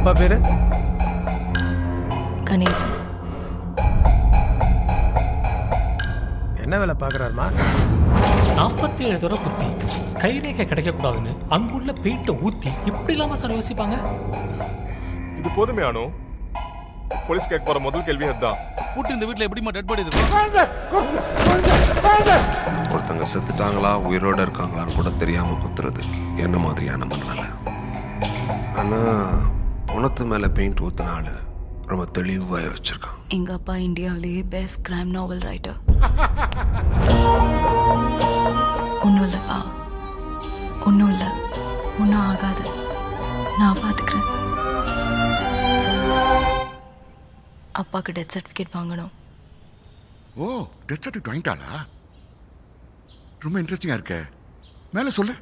அப்பா பேரு கணேசன். என்ன வேலை பாக்குறாருமா? 47 தடவை குத்தி கைரேகை கிடைக்கக்கூடாதுன்னு அங்குள்ள பெயிண்ட்டை ஊத்தி இப்படி இல்லாம சார் யோசிப்பாங்க. இது போதுமே அனு. போலீஸ் கேட்க போற முதல் கேள்வி அதுதான். கூட்டு இந்த வீட்டுல எப்படிமா டெட் பாடி இருக்கு? ஒருத்தங்க செத்துட்டாங்களா உயிரோட இருக்காங்களான்னு கூட தெரியாம குத்துறது என்ன மாதிரியான மண்ணல. ஆனா உனத்து மேல பெயிண்ட் ஊத்தினால ரொம்ப தெளிவா வச்சிருக்கான். எங்க அப்பா இந்தியாவிலேயே பெஸ்ட் கிரைம் நாவல் ரைட்டர். ஒன்றும் இல்லைப்பா, ஒன்றும் இல்லை, ஒன்றும் ஆகாது, நான் பார்த்துக்கிறேன். அப்பாவுக்கு டெத் சர்டிஃபிகேட் வாங்கணும். ஓ, டெத் சர்டிஃபிகேட் வாங்கிட்டாளா? ரொம்ப இன்ட்ரெஸ்டிங்கா இருக்க. மேல சொல்லு.